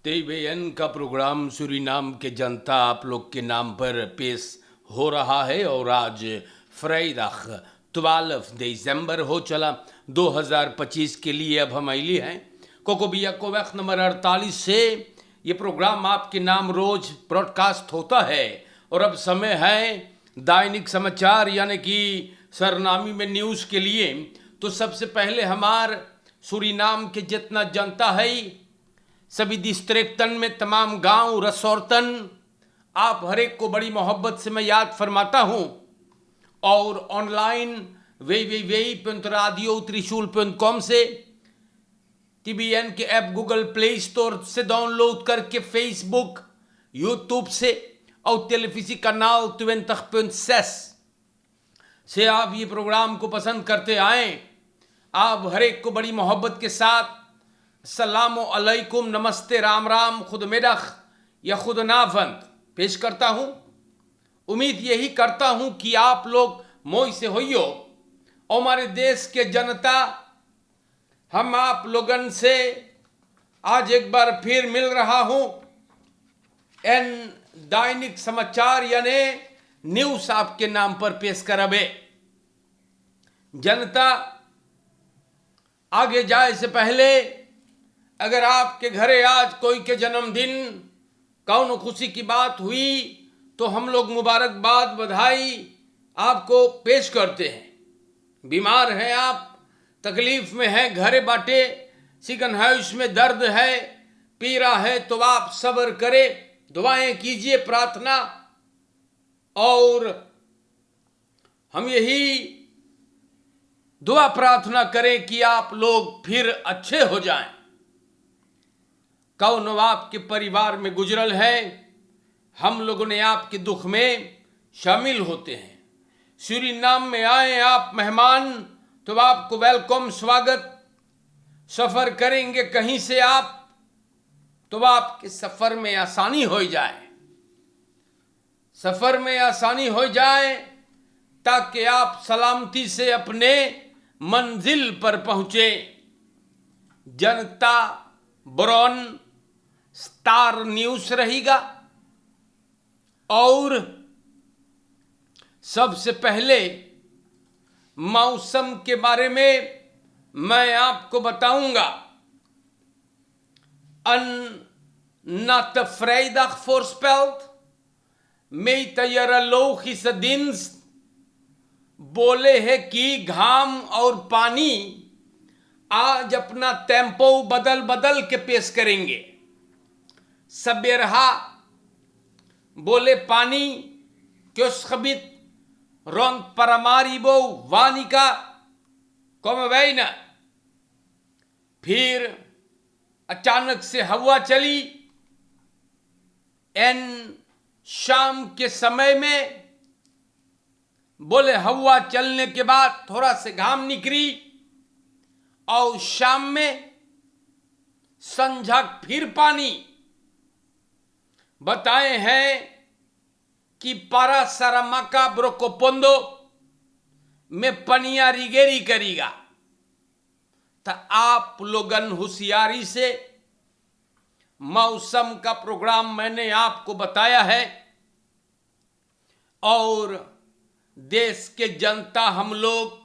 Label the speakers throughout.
Speaker 1: TVN का programme Suriname के जनता आप लोग के नाम पर पेश हो रहा है और आज फ्राइडे 12 दिसंबर हो चला 2025 के लिए अब हम आइली हैं कोकोबिया कोवैक्स नंबर 48 से ये प्रोग्राम आपके नाम रोज ब्रॉडकास्ट होता है और अब समय है दैनिक समाचार यानी कि सरनामी में न्यूज़ के लिए। तो सबसे पहले हमार सूरीनाम के जितना जनता है सभी डिस्ट्रिक्टन में तमाम गांव रसौरतन आप हर एक को बड़ी मोहब्बत से मैं याद फरमाता हूं और ऑनलाइन www.radiotrishul.com से TVN के ऐप गूगल प्ले स्टोर से डाउनलोड करके फेसबुक यूट्यूब से और टेलीविजन कनाल 20.6 से आप ये प्रोग्राम को पसंद करते आए। आप हर एक को बड़ी मोहब्बत के साथ अस्सलामु अलैकुम, नमस्ते, राम राम, खुदमेदख या खुदनाफंद पेश करता हूँ। उम्मीद यही करता हूँ कि आप लोग मोई से होइयो और हमारे देश के जनता हम आप लोगन से आज एक बार फिर मिल रहा हूँ एन दैनिक समाचार यानी न्यूज़ आपके नाम पर पेश करबे। जनता आगे जाए से पहले अगर आपके घरे आज कोई के जन्मदिन कौन खुशी की बात हुई तो हम लोग मुबारकबाद बधाई आपको पेश करते हैं। बीमार हैं आप, तकलीफ में हैं, घरे बाटे सिकन है, उसमें दर्द है, पीड़ा है तो आप सब्र करें, दुआएं कीजिए, प्रार्थना, और हम यही दुआ प्रार्थना करें कि आप लोग फिर अच्छे हो जाएं। कौन आपके परिवार में गुजरल है, हम लोगों ने आपके दुख में शामिल होते हैं। सूरीनाम में आए आप मेहमान तो आपको वेलकम, स्वागत। सफ़र करेंगे कहीं से आप तो आपके सफ़र में आसानी हो जाए, सफ़र में आसानी हो जाए ताकि आप सलामती से अपने मंजिल पर पहुँचे। जनता ब्रॉन स्टार न्यूज़ रहेगा और सबसे पहले मौसम के बारे में मैं आपको बताऊंगा। Natte vrijdag voorspeld met meteorologische dienst बोले है कि घाम और पानी आज अपना टेम्पो बदल बदल के पेश करेंगे। सबेरहा बोले पानी क्योस खबित रोंग परमारी बो वानिका कम वैना, फिर अचानक से हवा चली। एन शाम के समय में बोले हवा चलने के बाद थोड़ा से घाम निकली और शाम में संझा फिर पानी। बताए हैं कि पारासारामाका ब्रोकोपोंदो में पनिया रिगेरी करेगा। तो आप लोगन होशियारी से मौसम का प्रोग्राम मैंने आपको बताया है और देश के जनता हम लोग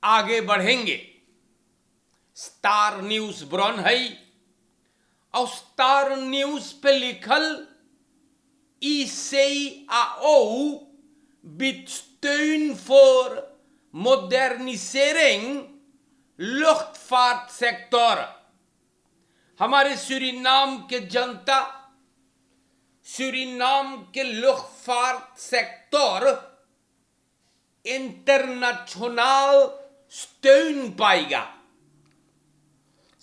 Speaker 1: आगे बढ़ेंगे। स्टार न्यूज़ ब्रॉन है और स्टार न्यूज़ पे लिखल ICAO biedt steun voor modernisering luchtvaartsector। हमारे सूरीनाम के जनता सूरीनाम के luchtvaart सेक्टर इंटरनेशनल steun पाएगा।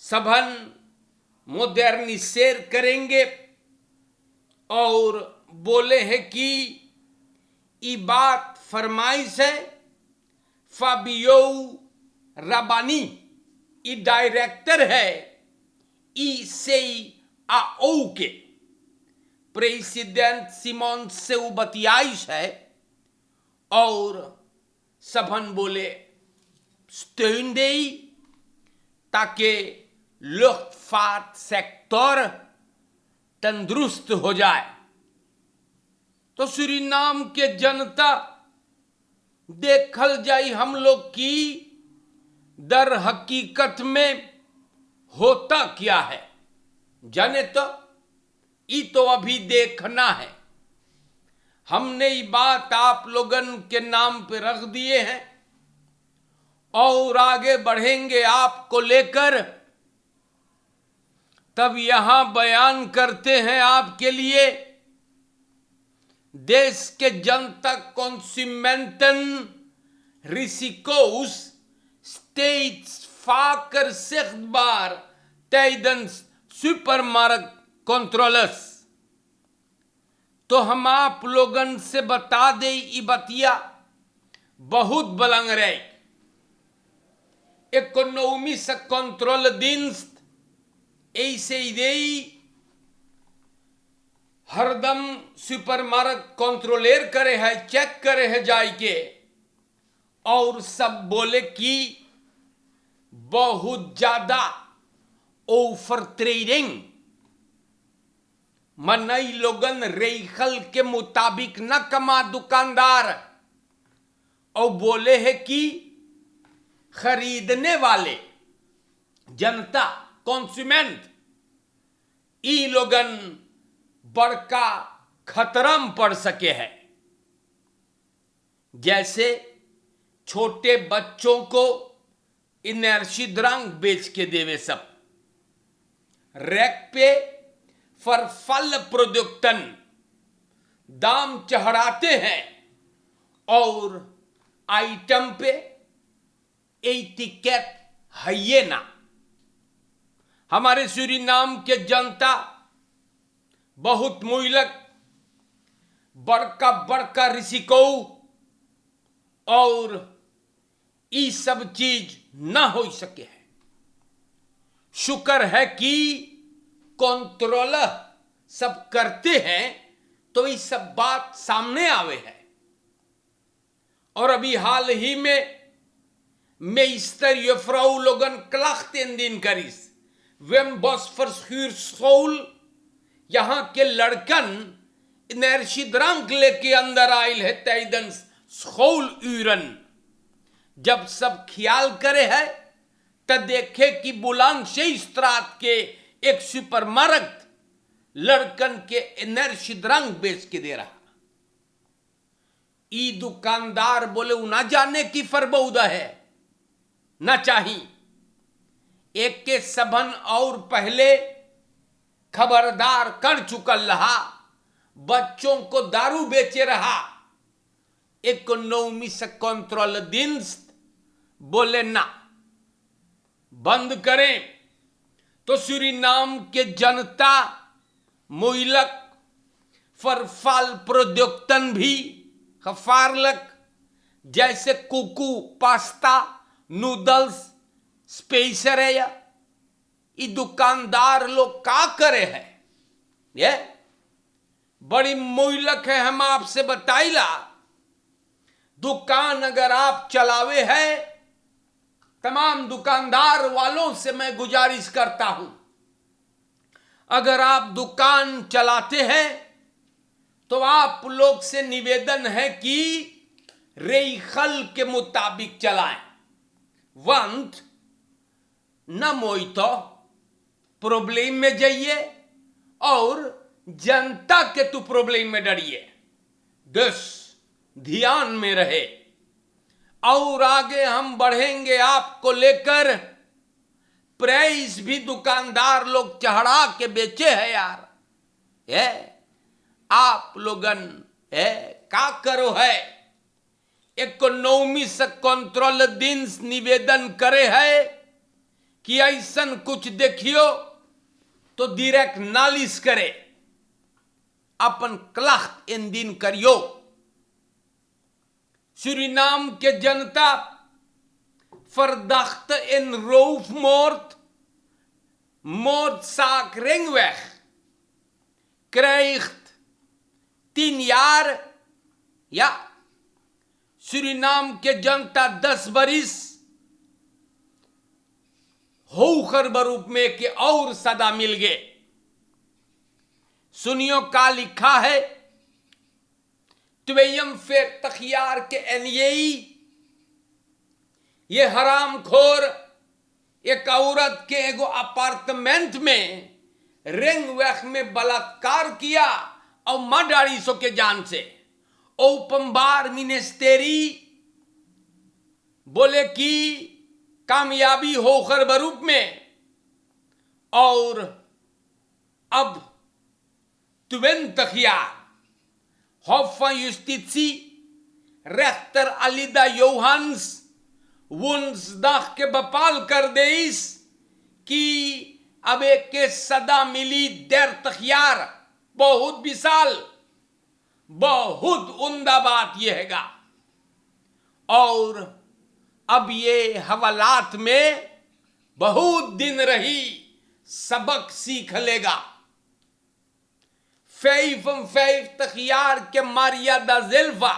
Speaker 1: सबन मोडर्निसेर करेंगे और बोले हैं कि ये बात फरमाइश है फाबियो रबानी, ये डायरेक्टर है ICAO के। प्रेसिडेंट सिमोन से वो बतियाइश है और सबन बोले स्टेन दे ताकि luchtvaartsector तंदुरुस्त हो जाए। तो सूरीनाम के जनता देखल जाई हम लोग की दर हकीकत में होता क्या है, जाने तो ये तो अभी देखना है। हमने ये बात आप लोगन के नाम पे रख दिए हैं और आगे बढ़ेंगे आपको लेकर। तब यहां बयान करते हैं आपके लिए देश के जनता Konsumenten risiko's steeds vaker zichtbaar tijdens supermarktcontroles। तो हम आप लोगन से बता दे ई बतिया बहुत बलंग रहे। Economische controledienst ऐसे ही हरदम सुपरमार्केट कंट्रोलर करे है, चेक करे है जाई के, और सब बोले कि बहुत ज्यादा ओवर ट्रेडिंग मनई लोगन रेखल के मुताबिक न कमा दुकानदार, और बोले है कि खरीदने वाले जनता कंज्यूमेंट ई लोगन बड़का खतरा में पड़ सके है। जैसे छोटे बच्चों को इनर्जी ड्रंक बेच के देवे सब, रैक पे फल दाम चढ़ाते हैं और आइटम पे एटिकेट है ना। हमारे सूरीनाम के जनता बहुत मुइलक बड़का बड़का रिसिको और ये सब चीज ना हो सके है। शुक्र है कि कंट्रोलर सब करते हैं तो ये सब बात सामने आवे है। और अभी हाल ही में Meester juffrouw लोगन klacht indien करीस वेम बॉस फॉर स्कूल, यहां के लड़कन इनर्जी ड्रंक लेके अंदर आयल है tijdens schooluren। जब सब ख्याल करे है तब देखे कि बुलंद से स्त्रात के एक सुपरमार्केट लड़कन के एनर्जी ड्रंक बेच के दे रहा। ई दुकानदार बोले वो ना जाने की फरबौदा है ना चाहिए। एक के सबन और पहले खबरदार कर चुकल रहा, बच्चों को दारू बेचे रहा। Economische controledienst बोले ना बंद करें। तो सूरीनाम के जनता मोइलक फरफाल प्रोडक्टन भी खफारलक, जैसे कुकू, पास्ता, नूडल्स, स्पेसर है। ये दुकानदार लोग का करे है, ये बड़ी मोइलक है। हम आपसे बताइला, दुकान अगर आप चलावे है, तमाम दुकानदार वालों से मैं गुजारिश करता हूं, अगर आप दुकान चलाते हैं तो आप लोग से निवेदन है कि रेखल के मुताबिक चलाएं। वंत न मोई तो प्रॉब्लम में जाइए और जनता के तो प्रॉब्लम में डरिए। दस ध्यान में रहे। और आगे हम बढ़ेंगे आपको लेकर। प्राइस भी दुकानदार लोग चढ़ा के बेचे है यार। ये आप लोगन का करो है। Economische controledienst निवेदन करे है कि ऐसन कुछ देखियो तो डायरेक्ट नालिश करे, अपन क्लाख्त इंदीन करियो। सूरीनाम के जनता verdachte in roofmoord, moordzaak ringweg, krijgt 10 jaar, ja, Suriname के जनता 10 बरिस होकर बरूप में के और सदा मिल गए। सुनियो का लिखा है। त्वेयम फिर तखियार के एनयई, ये हराम खोर एक औरत के एगो अपार्टमेंट में रिंग वैख में बलात्कार किया और मार डाली सो के जान से। ओपमबार मिनिस्टेरी बोले कि कामयाबी होकर बरूप में, और अब तुवेन तखियार Hof van Justitie, rechter Alida Johans, woensdag के बपाल कर देइस कि अब एक के सदा मिली 30 यार। बहुत विशाल, बहुत उम्दा बात यह हैगा। और अब ये हवालात में बहुत दिन रही, सबक सीख लेगा। 5 तखियार के मारियादा जिल्फा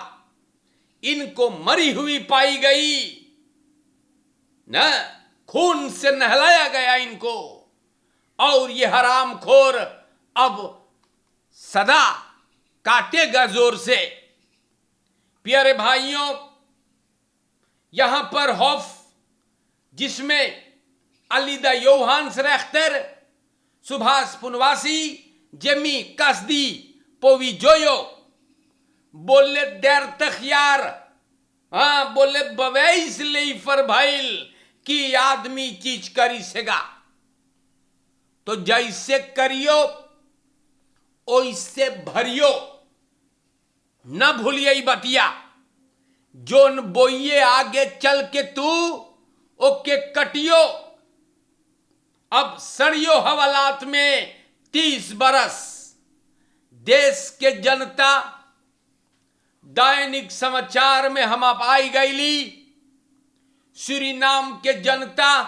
Speaker 1: इनको मरी हुई पाई गई, न खून से नहलाया गया इनको, और ये हराम खोर अब सदा काटेगा जोर से। प्यारे भाइयों, यहां पर हॉफ जिसमें अलीदा योहान्स रेख्तर, सुभाष पुनवासी, जेमी कसदी पोविजोयो बोले 30 यार, हाँ बोले बवैस ले फरभाइल कि आदमी चीज करी सेगा। तो जैसे करियो ओइसे भरियो, न भूलिए बतिया। जोन बोइये आगे चल के तू ओके कटियो। अब सड़ियो हवालात में 30 बरस देश के जनता दैनिक समाचार में हम आप आई गईली। सूरीनाम के जनता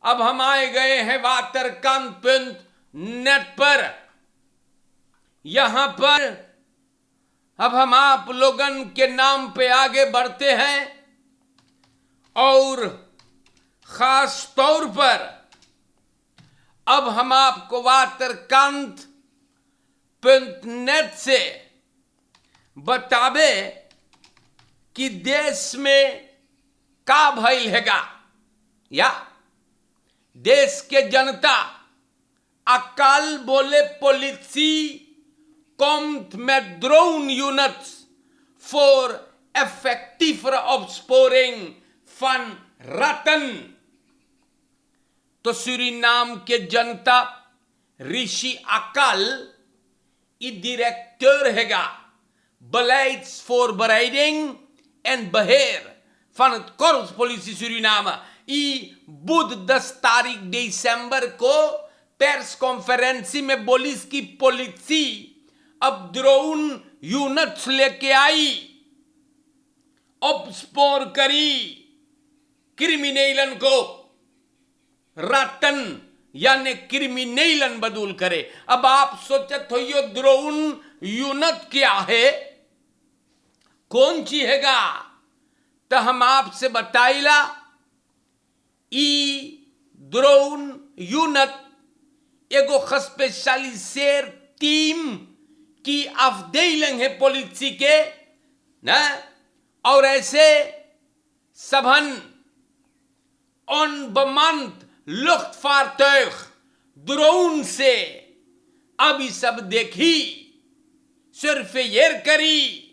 Speaker 1: अब हम आए गए हैं waterkant.net पर। यहां पर अब हम आप लोगन के नाम पे आगे बढ़ते हैं, और खास तौर पर अब हम आपको waterkant.net से बतावे कि देश में का भइल हैगा, या देश के जनता अकाल बोले policy komt met drone units voor effectievere opsporing van ratten। तो सूरीनाम के जनता ऋषि अकाल ई directeur हैगा beleidsvoorbereiding en beheer van het Korps Politie Suriname। ई बुध 10 तारीख दिसंबर को प्रेस कॉन्फ्रेंस में बोली की पॉलिसी अब ड्रोन यूनिट्स लेके आई, ऑपस्पोर करी क्रिमिनलन को, रतन यानी क्रिमिनलन बदूल करे। अब आप सोचत हो यो ड्रोन यूनिट क्या है, कौन ची हैगा, तो हम आपसे बताइला। ई ड्रोन यूनिट एगो स्पेशलिसेर टीम की अफदेलिंग है पुलिस के ना, और ऐसे सबन onbemand luchtvaartuig ड्रोन से अभी सब देखी, सर्फेयर करी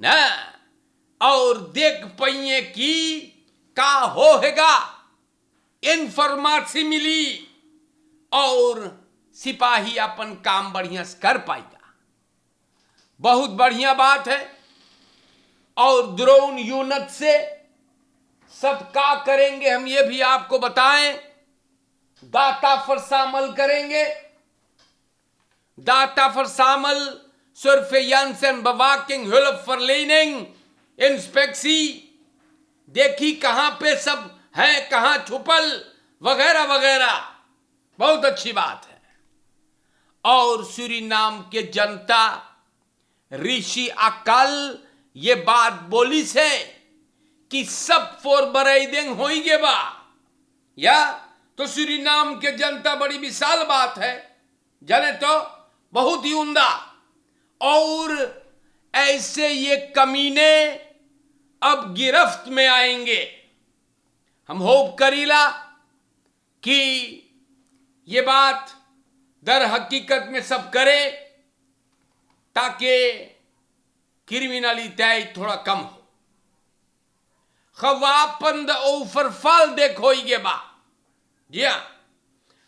Speaker 1: ना, और देख पाइए कि का होगा, इंफॉर्मेशन मिली और सिपाही अपन काम बढ़िया से कर पाएगा। बहुत बढ़िया बात है। और ड्रोन यूनिट से सब का करेंगे हम ये भी आपको बताएं। डाटा फरसामल करेंगे, डाटा फरसामल, surveillance en bewaking, hulpverlening, इंस्पेक्सी, देखी कहां पे सब है, कहां छुपल वगैरह वगैरह। बहुत अच्छी बात है। और सूरीनाम के जनता ऋषि अकाल ये बात बोली से कि सब फोरबरेडिंग होइगे बा, या तो सूरीनाम के जनता बड़ी विशाल बात है। जाने तो बहुत ही उम्दा। और ऐसे ये कमीने अब गिरफ्त में आएंगे। हम होप करीला कि ये बात दर हकीकत में सब करे ताकि क्रिमिनलिटी थोड़ा कम हो। Gewapende overval देखो ये बा, ja,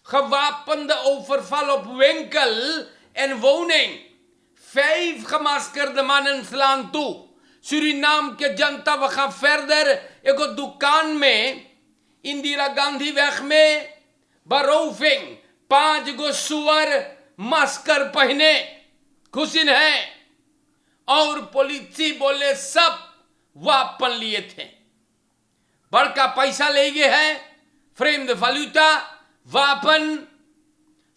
Speaker 1: gewapende overval op winkel en woning. 5 gemaskerde mannen slaan toe. Suriname के जनता वहां verder एगो दुकान में इंदिरा गांधी weg में beroving 5 गो सुअर मास्कर पहने घुसिन है और पुलिस बोले सब वापन लिए थे। बड़का पैसा ले गए हैं, vreemde valuta, wapen,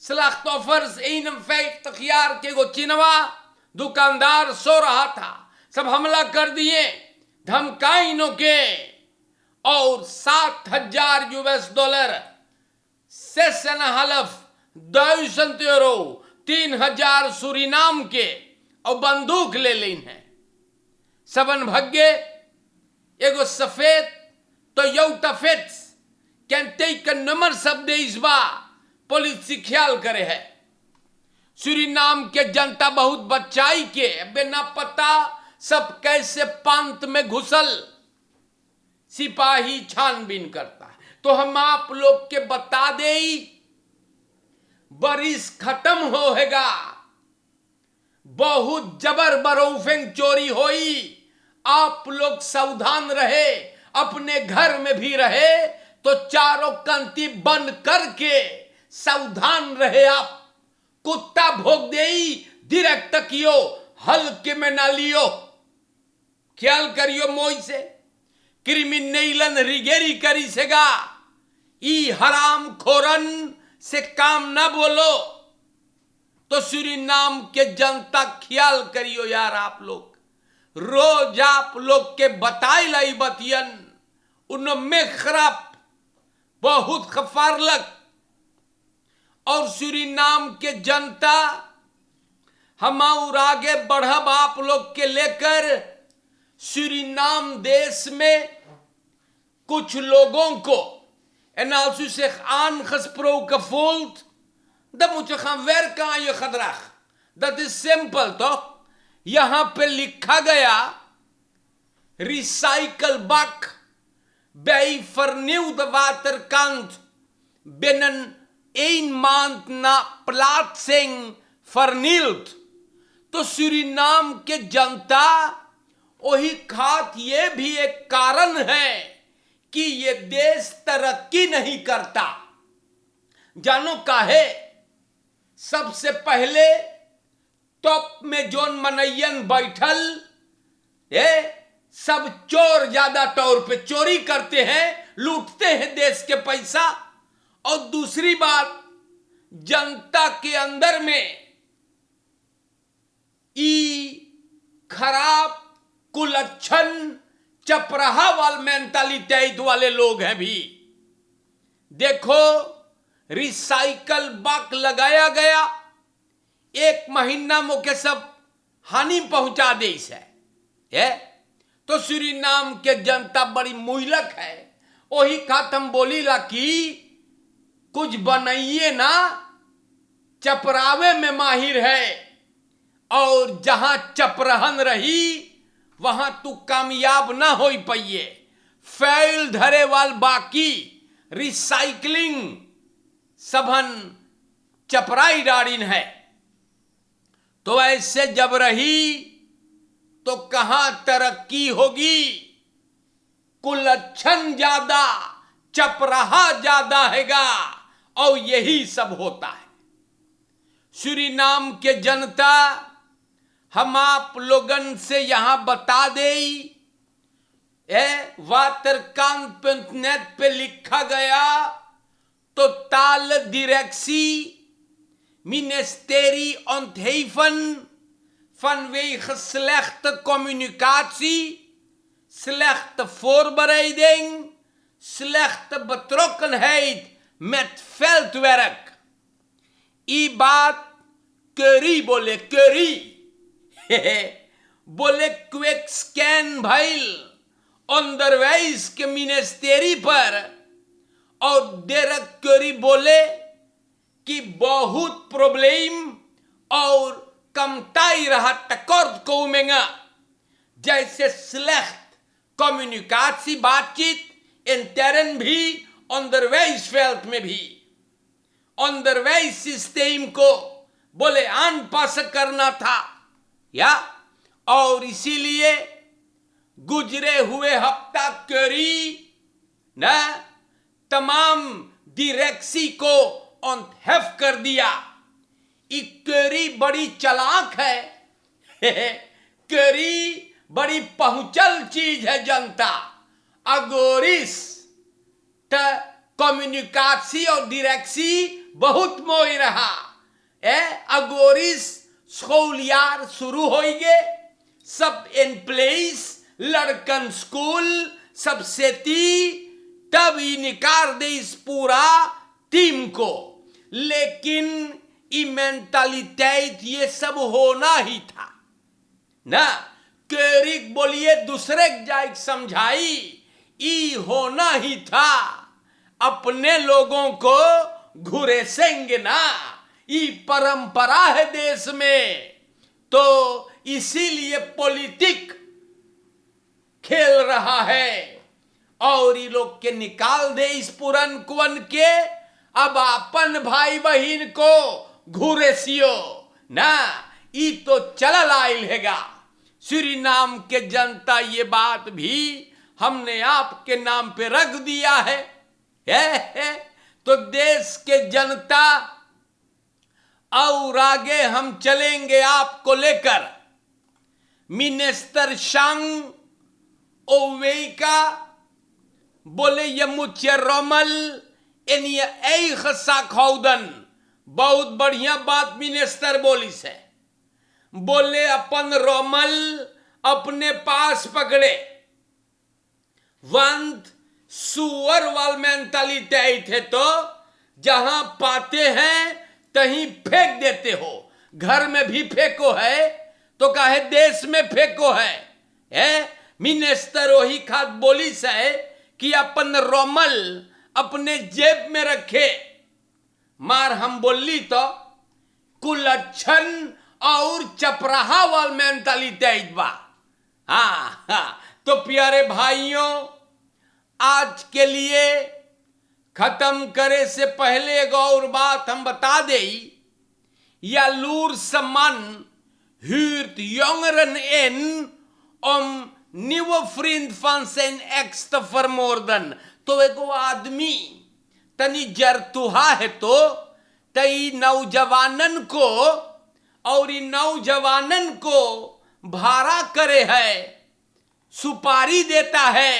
Speaker 1: slachtoffers 51 jaar के गो चिनवा दुकानदार सो रहा था, सब हमला कर दिए धमकाइनों के और $7,000 €6,500 3,000 सूरीनाम के और बंदूक ले लीन है। सबन भग्गे एगो सफेद टोयोटा फिट्स कैंटे का नंबर सब दे इस बा पुलिस ख्याल करे है। सूरीनाम के जनता बहुत बच्चाई के बिना पता सब कैसे पंत में घुसल सिपाही छानबीन करता है। तो हम आप लोग के बता दे बरिस खत्म होएगा, बहुत जबर बरोफिंग चोरी होई। आप लोग सावधान रहे, अपने घर में भी रहे तो चारों कंती बंद करके सावधान रहे। आप कुत्ता भोग दे डायरेक्ट तकियो, हल्के में ना लियो, ख्याल करियो मोई से क्रिमिनलन रिगेरी करी सेगा। ई हराम खोरन से काम ना बोलो। तो सूरीनाम के जनता ख्याल करियो यार, आप लोग रोज आप लोग के बताई लाई बतियन उनमें खराब बहुत खफारलक। और सूरीनाम के जनता हम और आगे बढ़ब आप लोग के लेकर। सूरीनाम देश में कुछ लोगों को en als u zich aangesproken voelt, dan moet je gaan werken aan je gedrag. Dat is simpel toch? यहां पे लिखा गया recyclebak bij vernieuwde waterkant binnen 1 maand na plaatsing vernield। तो सूरीनाम के जनता वही खात ये भी एक कारण है कि ये देश तरक्की नहीं करता। जानो काहे? सबसे पहले टॉप में जोन मनैयन बैठल ये सब चोर ज्यादा तौर पे चोरी करते हैं, लूटते हैं देश के पैसा। और दूसरी बात, जनता के अंदर में खराब कुलच्छन चपराहा वाल मेंटालिटी वाले लोग हैं भी। देखो रिसाइकल बाक लगाया गया, 1 महीना मुके सब हानि पहुंचा दे है। तो सूरीनाम के जनता बड़ी मुइलक है। वही खात हम बोली ला कि कुछ बनाइए ना, चपरावे में माहिर है और जहां चपरहन रही वहां तू कामयाब ना हो पाइए। फैल धरे वाल बाकी रिसाइकलिंग सबन चपराई डाड़ीन है। तो ऐसे जब रही तो कहां तरक्की होगी? कुलच्छन ज्यादा, चपराहा ज्यादा हैगा और यही सब होता है। सूरीनाम के जनता हम आप लोगन से यहां बता दे, waterkant.net पे लिखा गया total directie ministerie ontheven vanwege slechte communicatie, slechte voorbereiding, slechte betrokkenheid met veldwerk। ये बात क्वेरी बोले क्वेरी बोले क्विक स्कैन भइल अंदरवाइज के मिनिस्टेरी पर और डेरेक क्वेरी बोले कि बहुत प्रॉब्लम और कमताई रहा तकर्द को उमेंगा जैसे स्लेcht कम्युनिकाची बातचीत इंटरन भी अंदरवाइज फेल्ट में भी अंदरवाइज सिस्टम को बोले अनपास करना था या और इसीलिए गुजरे हुए हफ्ता क्वेरी ना तमाम डायरेक्सी को अनहेफ कर दिया। ये क्वेरी बड़ी चालाक है क्वेरी बड़ी पहुंचल चीज है जनता अगोरिस त कम्युनिकासी और डायरेक्सी बहुत मोई रहा अगोरिस स्कूलियार शुरू होइगे सब इन प्लेस लड़कन स्कूल सब सेती तब ही निकार दे इस पूरा टीम को। लेकिन ये मेंटालिटी ये सब होना ही था ना। क्वेरीक बोलिए दूसरे जाए समझाई ई होना ही था अपने लोगों को घुरेसेंगे ना। ये परंपरा है देश में तो इसीलिए पॉलिटिक खेल रहा है और ये लोग के निकाल दे इस पुरन कुवन के अब अपन भाई बहन को घुरेसियो ना। ई तो चल आइल हैगा सूरीनाम के जनता ये बात भी हमने आपके नाम पे रख दिया है तो देश के जनता और आगे हम चलेंगे आपको लेकर। मिनिस्टर शांग ओवेका बोले ये मुझे रोमल इन ये खौदन बहुत बढ़िया बात मिनिस्टर बोली से बोले अपन रोमल अपने पास पकड़े वंत सुअर वाल मेंटालिटी थे तो जहां पाते हैं तहीं फेंक देते हो। घर में भी फेंको है तो काहे देश में फेंको है मिनिस्टर वही खाद बोली से कि अपन रोमल अपने जेब में रखे। मार हम बोली तो कुलच्छन और चपराहा वाल मेंटालिटी बा। हाँ तो प्यारे भाइयों आज के लिए खत्म करे से पहले एक और बात हम बता दे या लूर सम्मान hyrt jongeren in om nieuwe vriend van zijn ex te vermoorden। तो एगो आदमी तनी जरतुहा है तो तई नौजवानन को और नौजवानन को भाड़ा करे है सुपारी देता है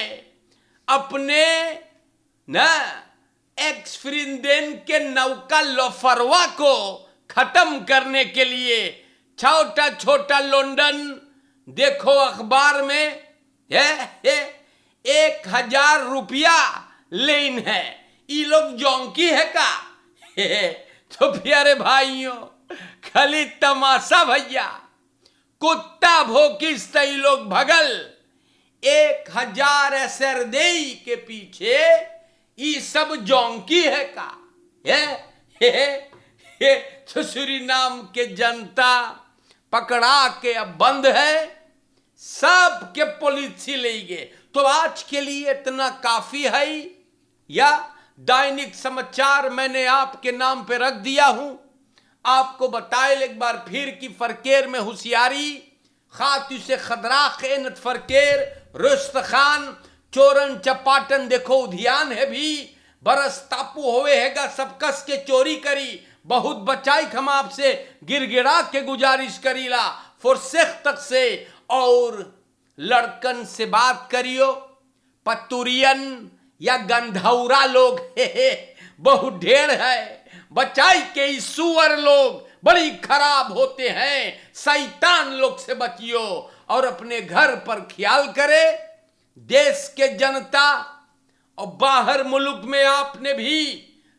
Speaker 1: अपने न एक्स फ्रिंदेन के नौका लोफरवा को खत्म करने के लिए। छोटा छोटा लंदन देखो अखबार में 1000 रुपया लेन है। ये लोग जोंकी है का तो प्यारे भाइयों खाली तमाशा भैया कुत्ता भोकिस तई लोग भगल 1000 सरदेई के पीछे ये सब जोंकी है का तो सूरीनाम के जनता पकड़ा के अब बंद है सब के पॉलिसी लेंगे। तो आज के लिए इतना काफी है या दैनिक समाचार मैंने आपके नाम पे रख दिया हूं। आपको बताए एक बार फिर कि फरकेर में होशियारी खातु से खदरा खेनत फरकेर रुस्त खान चोरन चपाटन देखो उद्यान है भी बरस तापू होवे हैगा सब कस के चोरी करी बहुत बचाई हम आपसे गिरगिड़ा के गुजारिश करीला फुरसेख तक से और लड़कन से बात करियो पतुरियन या गंधौरा लोग बहुत ढेर है बचाई के सुअर लोग बड़ी खराब होते हैं शैतान लोग से बचियो और अपने घर पर ख्याल करे। देश के जनता और बाहर मुल्क में आपने भी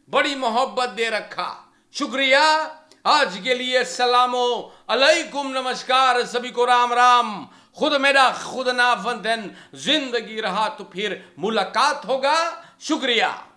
Speaker 1: बड़ी मोहब्बत दे रखा शुक्रिया। आज के लिए सलामो अलैकुम, नमस्कार, सभी को राम राम। खुद मेरा खुद नाफंदन, जिंदगी रहा तो फिर मुलाकात होगा। शुक्रिया।